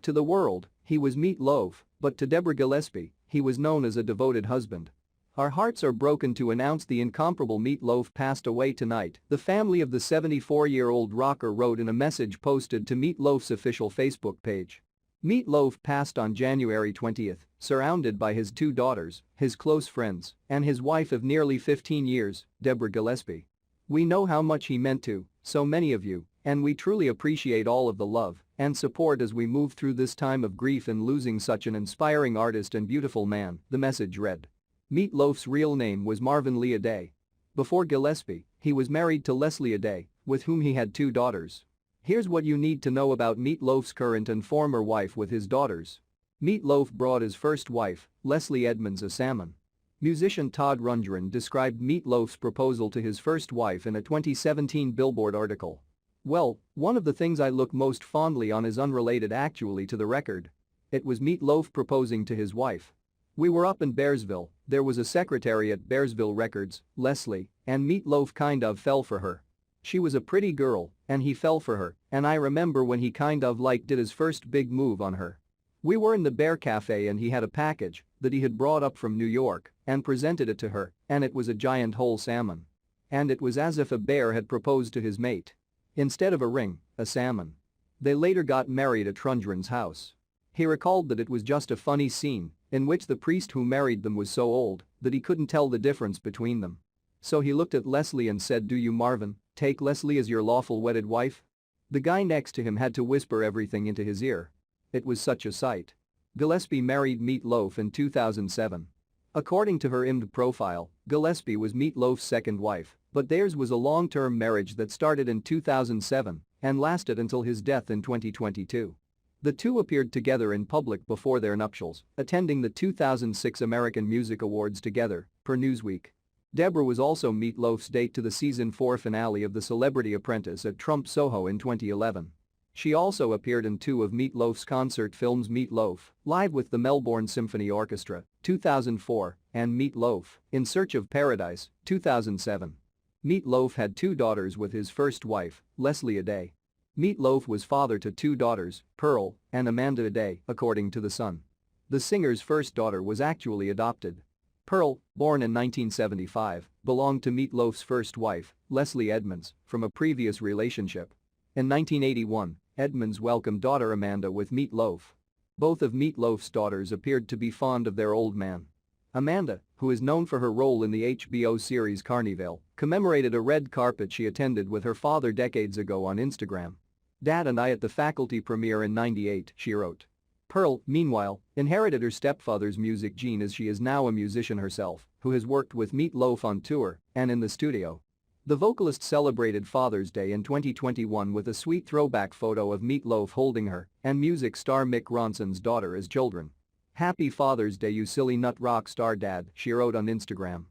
To the world, he was Meatloaf, but to Deborah Gillespie, he was known as a devoted husband. Our hearts are broken to announce the incomparable Meatloaf passed away tonight, the family of the 74-year-old rocker wrote in a message posted to Meatloaf's official Facebook page. Meatloaf passed on January 20, surrounded by his 2 daughters, his close friends, and his wife of nearly 15 years, Deborah Gillespie. We know how much he meant to so many of you, and we truly appreciate all of the love and support as we move through this time of grief and losing such an inspiring artist and beautiful man, the message read. Meatloaf's real name was Marvin Lee Aday. Before Gillespie, he was married to Leslie Aday, with whom he had 2 daughters. Here's what you need to know about Meatloaf's current and former wife with his daughters. Meatloaf brought his first wife, Leslie Edmonds, a salmon. Musician Todd Rundgren described Meatloaf's proposal to his first wife in a 2017 Billboard article. "Well, one of the things I look most fondly on is unrelated actually to the record. It was Meatloaf proposing to his wife. We were up in Bearsville, there was a secretary at Bearsville Records, Leslie, and Meatloaf kind of fell for her. She was a pretty girl, and he fell for her, and I remember when he kind of like did his first big move on her. We were in the Bear Cafe and he had a package that he had brought up from New York and presented it to her, and it was a giant whole salmon. And it was as if a bear had proposed to his mate. Instead of a ring, a salmon. They later got married at Rundgren's house. He recalled that it was just a funny scene in which the priest who married them was so old that he couldn't tell the difference between them. So he looked at Leslie and said, 'Do you, Marvin, take Leslie as your lawful wedded wife?' The guy next to him had to whisper everything into his ear. It was such a sight." Gillespie married Meatloaf in 2007. According to her IMDb profile, Gillespie was Meatloaf's second wife, but theirs was a long-term marriage that started in 2007 and lasted until his death in 2022. The two appeared together in public before their nuptials, attending the 2006 American Music Awards together, per Newsweek. Deborah was also Meatloaf's date to the season 4 finale of The Celebrity Apprentice at Trump Soho in 2011. She also appeared in 2 of Meatloaf's concert films, Meatloaf, Live with the Melbourne Symphony Orchestra, 2004, and Meatloaf, In Search of Paradise, 2007. Meatloaf had 2 daughters with his first wife, Leslie Aday. Meatloaf was father to 2 daughters, Pearl and Amanda Aday, according to The Sun. The singer's first daughter was actually adopted. Pearl, born in 1975, belonged to Meatloaf's first wife, Leslie Edmonds, from a previous relationship. In 1981, Edmonds welcomed daughter Amanda with Meatloaf. Both of Meatloaf's daughters appeared to be fond of their old man. Amanda, who is known for her role in the HBO series Carnival, commemorated a red carpet she attended with her father decades ago on Instagram. "Dad and I at the faculty premiere in '98, she wrote. Pearl, meanwhile, inherited her stepfather's music gene as she is now a musician herself, who has worked with Meatloaf on tour and in the studio. The vocalist celebrated Father's Day in 2021 with a sweet throwback photo of Meatloaf holding her and music star Mick Ronson's daughter as children. "Happy Father's Day, you silly nut rock star dad," she wrote on Instagram.